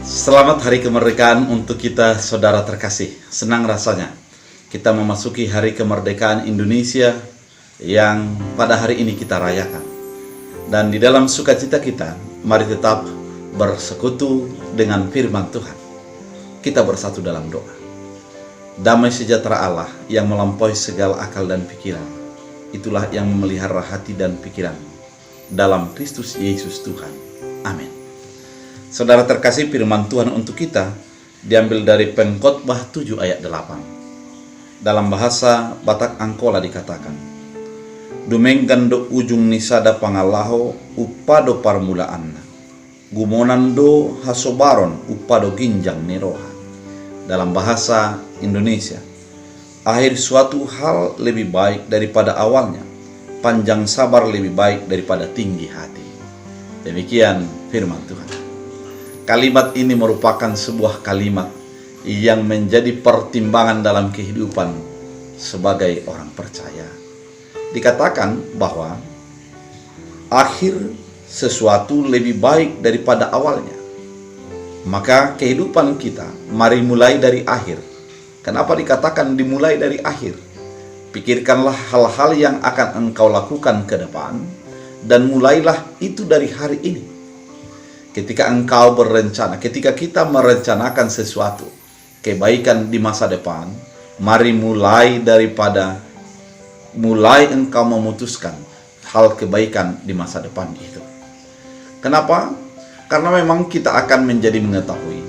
Selamat Hari Kemerdekaan untuk kita saudara terkasih. Senang rasanya kita memasuki Hari Kemerdekaan Indonesia yang pada hari ini kita rayakan. Dan di dalam sukacita kita, mari tetap bersekutu dengan firman Tuhan. Kita bersatu dalam doa. Damai sejahtera Allah yang melampaui segala akal dan pikiran, itulah yang memelihara hati dan pikiran dalam Kristus Yesus Tuhan. Amin. Saudara terkasih, firman Tuhan untuk kita diambil dari Pengkhotbah 7 ayat 8. Dalam bahasa Batak Angkola dikatakan, Dumenggan do ujung nisada pangalaho upado parmulaanna, gumonan do hasobaron upado ginjang niroha. Dalam bahasa Indonesia, akhir suatu hal lebih baik daripada awalnya, panjang sabar lebih baik daripada tinggi hati. Demikian firman Tuhan. Kalimat ini merupakan sebuah kalimat yang menjadi pertimbangan dalam kehidupan sebagai orang percaya. Dikatakan bahwa akhir sesuatu lebih baik daripada awalnya. Maka kehidupan kita mari mulai dari akhir. Kenapa dikatakan dimulai dari akhir? Pikirkanlah hal-hal yang akan engkau lakukan ke depan dan mulailah itu dari hari ini. Ketika engkau berencana, ketika kita merencanakan sesuatu kebaikan di masa depan, mari mulai engkau memutuskan hal kebaikan di masa depan itu. Kenapa? Karena memang kita akan menjadi mengetahui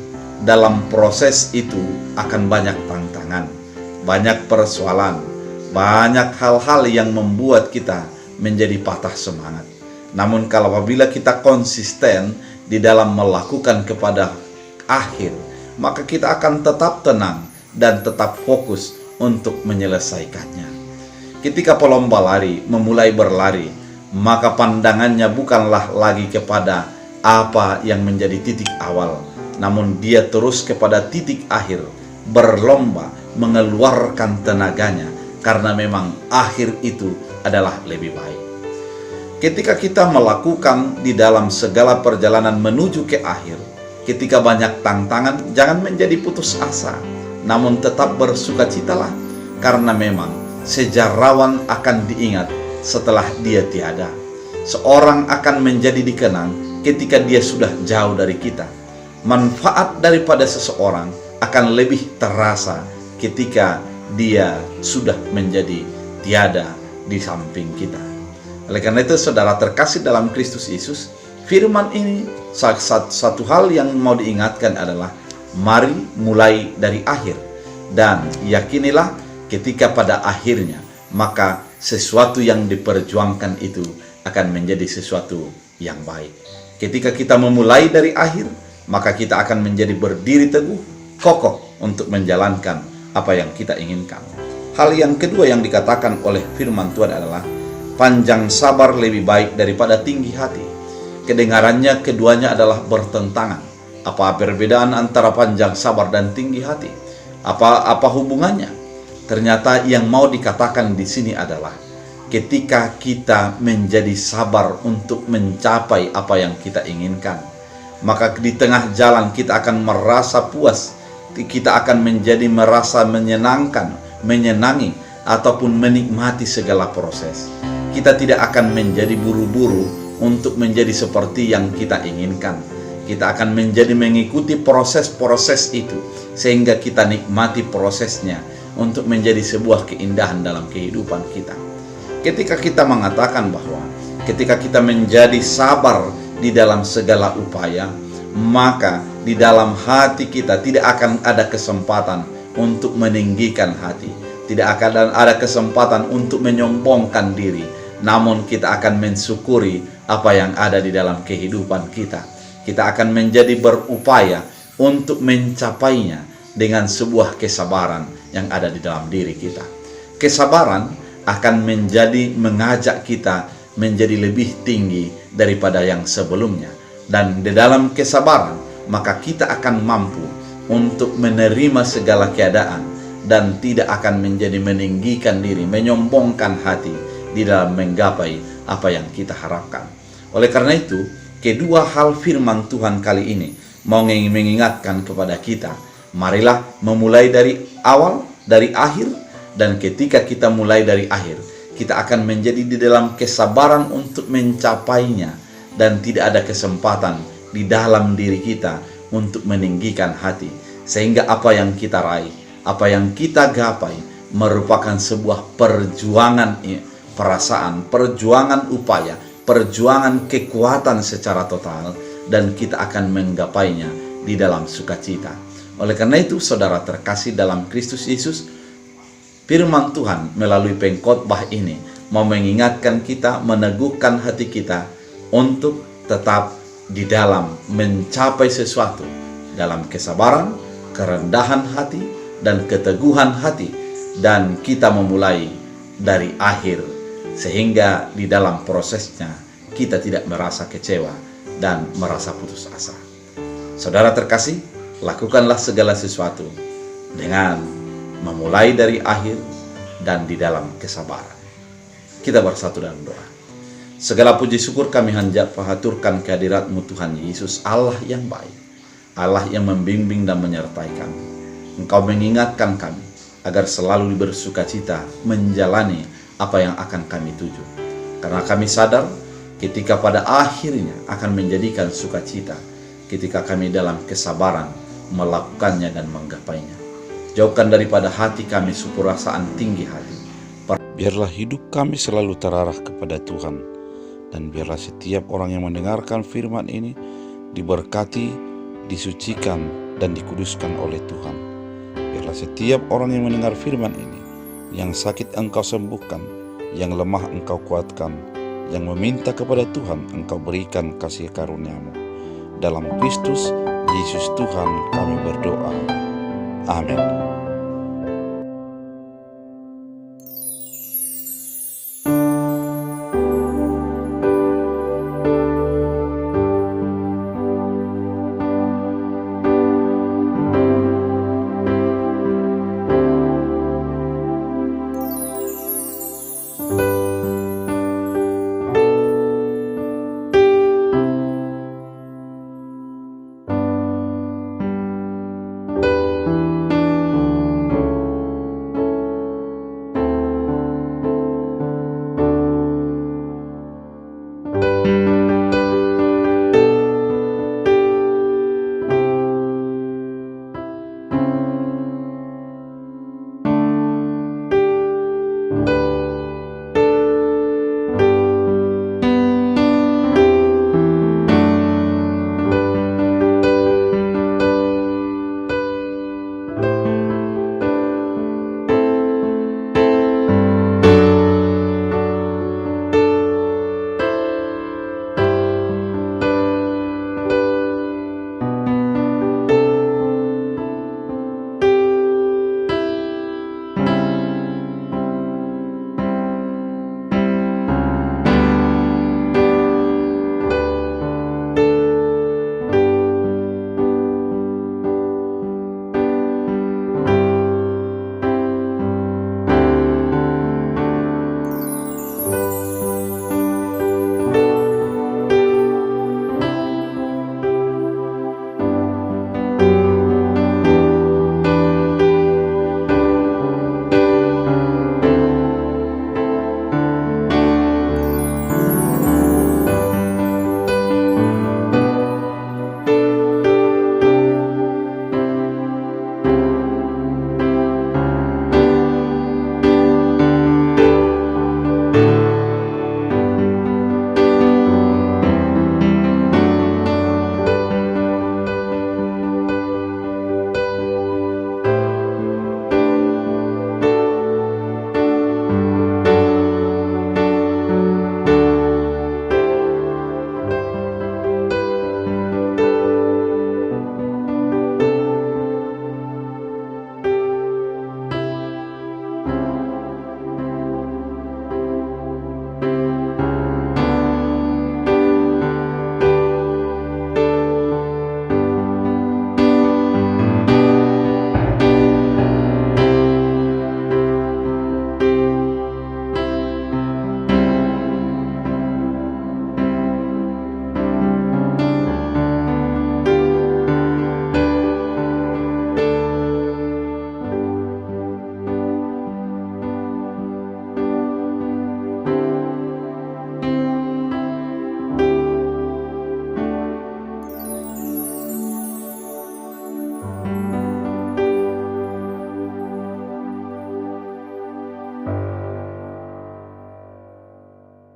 dalam proses itu akan banyak tantangan, banyak persoalan, banyak hal-hal yang membuat kita menjadi patah semangat. Namun kalau apabila kita konsisten di dalam melakukan kepada akhir, maka kita akan tetap tenang dan tetap fokus untuk menyelesaikannya. Ketika pelomba lari memulai berlari, maka pandangannya bukanlah lagi kepada apa yang menjadi titik awal, namun dia terus kepada titik akhir, berlomba mengeluarkan tenaganya, karena memang akhir itu adalah lebih baik. Ketika kita melakukan di dalam segala perjalanan menuju ke akhir, ketika banyak tantangan, jangan menjadi putus asa, namun tetap bersukacitalah, karena memang sejarawan akan diingat setelah dia tiada. Seorang akan menjadi dikenang ketika dia sudah jauh dari kita. Manfaat daripada seseorang akan lebih terasa ketika dia sudah menjadi tiada di samping kita. Oleh karena itu, saudara terkasih dalam Kristus Yesus, firman ini satu hal yang mau diingatkan adalah mari mulai dari akhir, dan yakinilah ketika pada akhirnya maka sesuatu yang diperjuangkan itu akan menjadi sesuatu yang baik. Ketika kita memulai dari akhir, maka kita akan menjadi berdiri teguh, kokoh untuk menjalankan apa yang kita inginkan. Hal yang kedua yang dikatakan oleh firman Tuhan adalah panjang sabar lebih baik daripada tinggi hati. Kedengarannya keduanya adalah bertentangan. Apa perbedaan antara panjang sabar dan tinggi hati? Apa hubungannya? Ternyata yang mau dikatakan di sini adalah ketika kita menjadi sabar untuk mencapai apa yang kita inginkan, maka di tengah jalan kita akan merasa puas, kita akan menjadi merasa menyenangi ataupun menikmati segala proses. Kita tidak akan menjadi buru-buru untuk menjadi seperti yang kita inginkan. Kita akan menjadi mengikuti proses-proses itu, sehingga kita nikmati prosesnya untuk menjadi sebuah keindahan dalam kehidupan kita. Ketika kita mengatakan bahwa ketika kita menjadi sabar di dalam segala upaya, maka di dalam hati kita tidak akan ada kesempatan untuk meninggikan hati, tidak akan ada kesempatan untuk menyombongkan diri, namun kita akan mensyukuri apa yang ada di dalam kehidupan kita. Kita akan menjadi berupaya untuk mencapainya dengan sebuah kesabaran yang ada di dalam diri kita. Kesabaran akan mengajak kita menjadi lebih tinggi daripada yang sebelumnya. Dan di dalam kesabaran, maka kita akan mampu untuk menerima segala keadaan dan tidak akan menjadi meninggikan diri, menyombongkan hati di dalam menggapai apa yang kita harapkan. Oleh karena itu, kedua hal firman Tuhan kali ini mau mengingatkan kepada kita, marilah memulai dari awal, dari akhir, dan ketika kita mulai dari akhir, kita akan menjadi di dalam kesabaran untuk mencapainya, dan tidak ada kesempatan di dalam diri kita untuk meninggikan hati, sehingga apa yang kita raih, apa yang kita gapai merupakan sebuah perjuangan perasaan, perjuangan upaya, perjuangan kekuatan secara total, dan kita akan menggapainya di dalam sukacita. Oleh karena itu, saudara terkasih dalam Kristus Yesus, firman Tuhan melalui pengkhotbah ini mau mengingatkan kita, meneguhkan hati kita untuk tetap di dalam mencapai sesuatu dalam kesabaran, kerendahan hati, dan keteguhan hati, dan kita memulai dari akhir, sehingga di dalam prosesnya kita tidak merasa kecewa dan merasa putus asa. Saudara terkasih, lakukanlah segala sesuatu dengan memulai dari akhir dan di dalam kesabaran. Kita bersatu dalam doa. Segala puji syukur kami haturkan kehadirat-Mu Tuhan Yesus, Allah yang baik, Allah yang membimbing dan menyertai kami. Engkau mengingatkan kami agar selalu bersukacita menjalani apa yang akan kami tuju. Karena kami sadar ketika pada akhirnya akan menjadikan sukacita ketika kami dalam kesabaran melakukannya dan menggapainya. Jauhkan daripada hati kami perasaan tinggi hati. Biarlah hidup kami selalu terarah kepada Tuhan, dan biarlah setiap orang yang mendengarkan firman ini diberkati, disucikan, dan dikuduskan oleh Tuhan. Biarlah setiap orang yang mendengar firman ini, yang sakit Engkau sembuhkan, yang lemah Engkau kuatkan, yang meminta kepada Tuhan Engkau berikan kasih karunia-Mu. Dalam Kristus Yesus Tuhan kami berdoa. Amin.